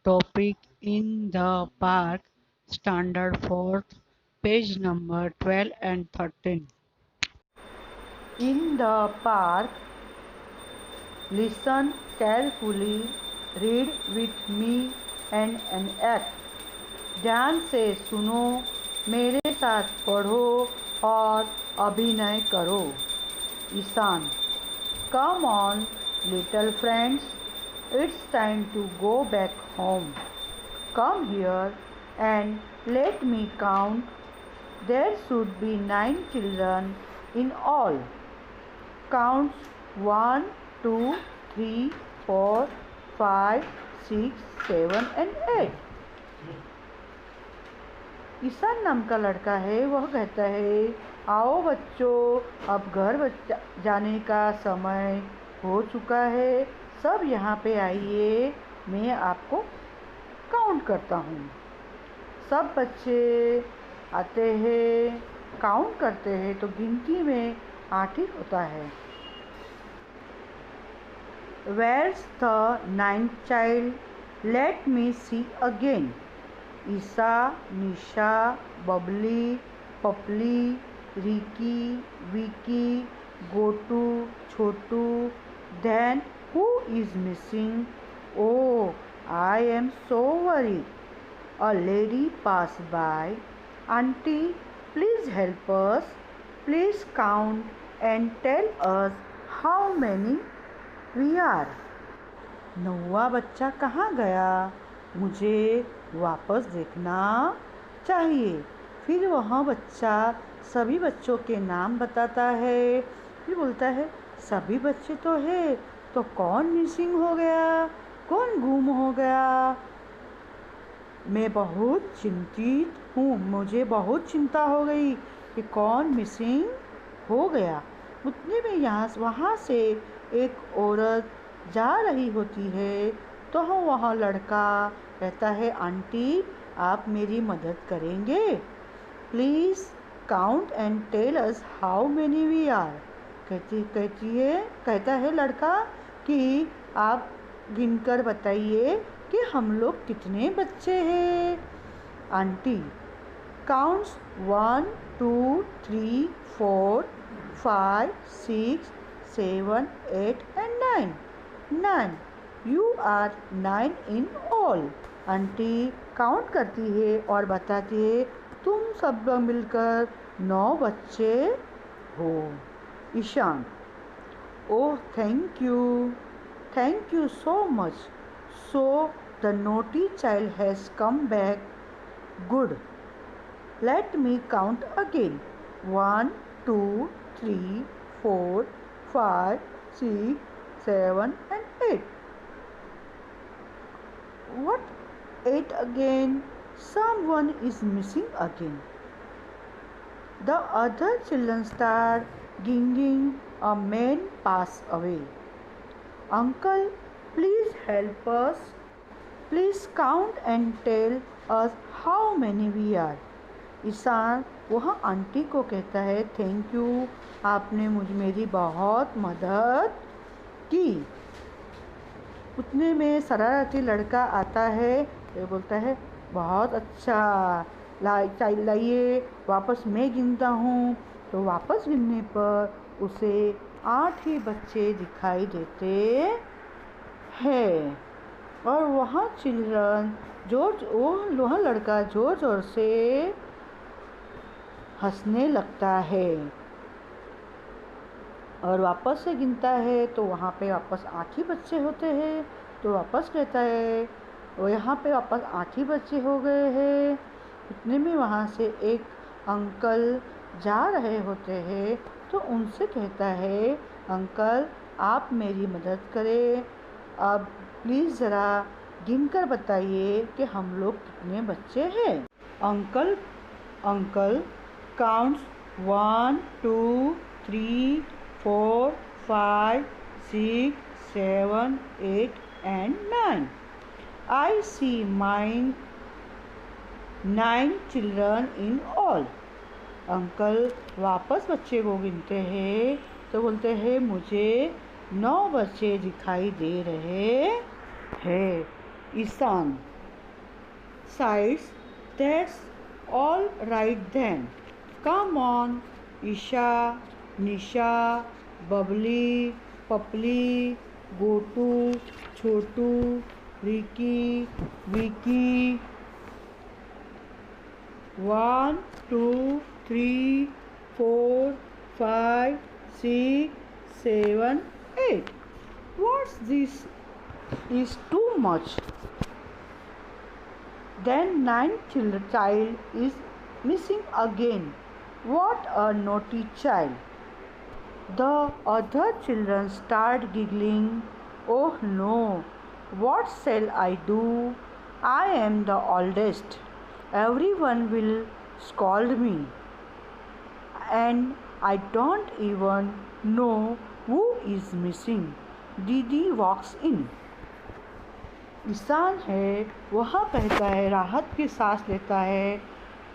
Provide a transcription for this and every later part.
topic in the park, standard 4th, page number 12 and 13. In the park, listen carefully, read with me and act. ध्यान से सुनो, मेरे साथ पढ़ो और अभिनय करो। Ishan, come on, little friends, it's time to go back home. Come here and let me count. There should be 9 children in all. Counts 1, 2, 3, 4, 5, 6, 7 and 8. Ishan नाम का लड़का है। वह कहता है, आओ बच्चों, अब घर जाने का समय हो चुका है। सब यहाँ पे आइए, मैं आपको काउंट करता हूँ। सब बच्चे आते हैं, काउंट करते हैं तो गिनती में 8 ही होता है। Where's the 9th child? Let me see again. Isha, Nisha, Babli, Papli, Ricky, Vicky, Gotu, Chhotu. Then who is missing? Oh, I am so worried. A lady passed by. Auntie, please help us. Please count and tell us how many we are. 9वां बच्चा कहाँ गया? मुझे वापस देखना चाहिए। फिर वह बच्चा सभी बच्चों के नाम बताता है। फिर बोलता है, सभी बच्चे तो है, तो कौन मिसिंग हो गया, कौन गुम हो गया? मैं बहुत चिंतित हूँ, मुझे बहुत चिंता हो गई कि कौन मिसिंग हो गया। उतने में वहाँ से एक औरत जा रही होती है। तो वह लड़का कहता है, आंटी आप मेरी मदद करेंगे? Please count and tell us how many we are. कहता है लड़का कि आप गिनकर बताइए कि हम लोग कितने बच्चे हैं। Aunty counts 1, 2, 3, 4, 5, 6, 7, 8 and 9. 9. You are 9 in all. Aunty count करती है और बताती है, तुम सब मिलकर 9 बच्चे हो। Ishaan, oh thank you so much. So the naughty child has come back. Good, let me count again. 1, 2, 3, 4, 5, 6, 7 and 8. What? 8 again? Someone is missing again. The other children start ginging. A man passed away. Uncle, please help us. Please count and tell us how many we are. Ishaan वह aunty को कहता है, thank you, आपने मेरी बहुत मदद की। उतने में शरारती लड़का आता है। ये बोलता है, बहुत अच्छा, लाइए वापस मैं गिनता हूँ। तो वापस गिनने पर उसे 8 ही बच्चे दिखाई देते हैं। और वह चिल्ड्रन वह लड़का जोर जोर से हंसने लगता है और वापस से गिनता है। तो वहाँ पे वापस 8 ही बच्चे होते हैं। तो वापस कहता है, और यहाँ पे वापस 8 ही बच्चे हो गए हैं। इतने में वहाँ से एक अंकल जा रहे होते हैं। तो उनसे कहता है, अंकल आप मेरी मदद करें, अब प्लीज़ ज़रा गिनकर बताइए कि हम लोग कितने बच्चे हैं। Uncle counts 1, 2, 3, 4, 5, 6, 7, 8 and 9. I see mine 9 children in all. Uncle वापस बच्चे को गिनते हैं तो बोलते हैं, मुझे 9 बच्चे दिखाई दे रहे हैं। Ishan, sides. That's all right then. Come on, Isha, Nisha, Bubbly, Papli, Gotu, Chotu, Ricky, Vicky. 1, 2, 3, 4, 5, 6, 7, 8. What's this? Is too much. Then ninth child is missing again. What a naughty child. The other children start giggling. Oh no, what shall I do? I am the oldest. Everyone will scold me. And I don't even know who is missing. Didi walks in. Ishan है वह कहता है, राहत की सांस लेता है,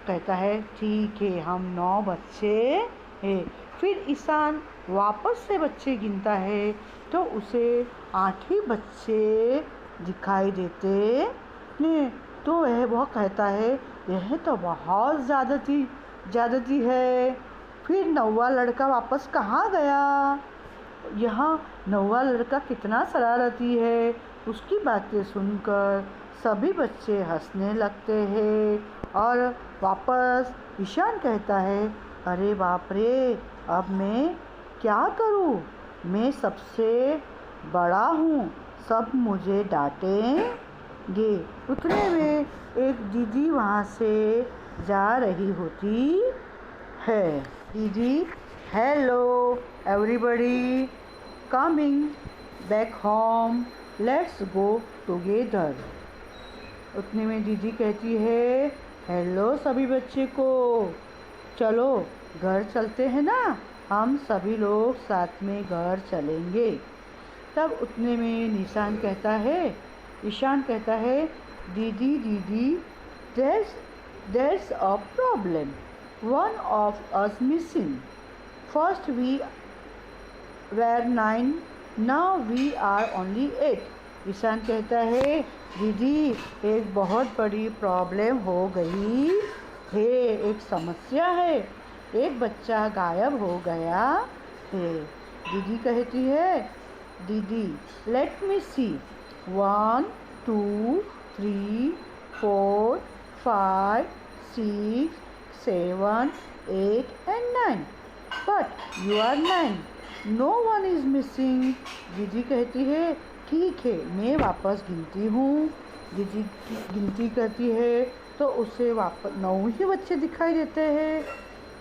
कहता है ठीक है हम 9 बच्चे हैं। फिर ईशान वापस से बच्चे गिनता है तो उसे 8 ही बच्चे दिखाई देते हैं। तो वह कहता है यह तो बहुत ज़्यादती है। फिर 9वां लड़का वापस कहाँ गया? यहाँ 9वां लड़का कितना शरारती है। उसकी बातें सुनकर सभी बच्चे हंसने लगते हैं और वापस ईशान कहता है अरे बाप रे, अब मैं क्या करूँ? मैं सबसे बड़ा हूँ, सब मुझे डांटेंगे। उतने में एक दीदी वहाँ से जा रही होती है। दीदी, hello everybody, coming back home, let's go together. उतने में दीदी कहती है हेलो सभी बच्चे को, चलो घर चलते हैं ना, हम सभी लोग साथ में घर चलेंगे। तब उतने में ईशान कहता है दीदी there's a problem, one of us missing. First we were 9, now we are only 8. Ishan कहता है दीदी एक बहुत बड़ी प्रॉब्लम हो गई है, एक समस्या है, एक बच्चा गायब हो गया है। दीदी कहती है दीदी let me C, 1, 2, 3, 4, 5, 6, 7, 8 and 9. But you are 9. No one is missing. दीदी कहती है ठीक है मैं वापस गिनती हूँ। दीदी गिनती करती है तो उसे वापस 9 ही बच्चे दिखाई देते हैं।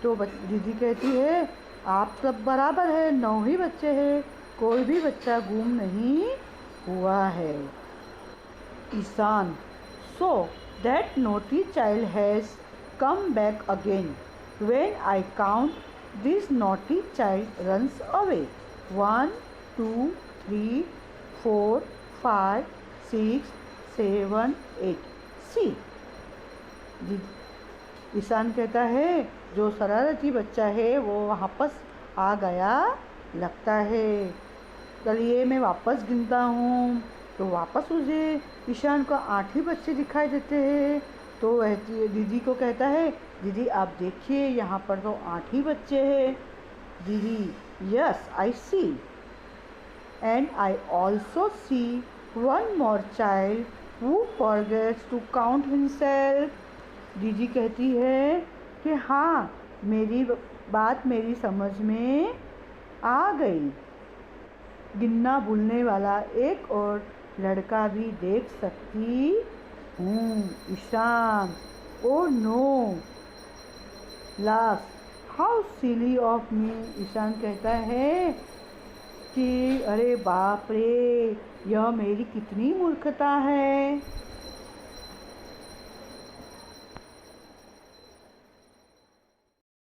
तो दीदी कहती है आप सब बराबर है, 9 ही बच्चे हैं, कोई भी बच्चा गुम नहीं हुआ है। Ishan, so that naughty child has come back again. When I count, this naughty child runs away. 1, 2, 3, 4, 5, 6, 7, 8. See. Ishan कहता है जो शरारती बच्चा है वो वापस आ गया लगता है, चलिए मैं वापस गिनता हूँ। तो वापस मुझे ईशान को 8 ही बच्चे दिखाई देते हैं। तो वह दीदी को कहता है दीदी आप देखिए यहाँ पर तो 8 ही बच्चे हैं। दीदी yes I see, and I also see one more child who forgets to count himself. दीदी कहती है कि हाँ मेरी बात मेरी समझ में आ गई, गिनना भूलने वाला एक और लड़का भी देख सकती हूँ। Ishaan, oh no, laugh, how silly of me. Ishaan कहता है कि अरे बाप रे, यह मेरी कितनी मूर्खता है।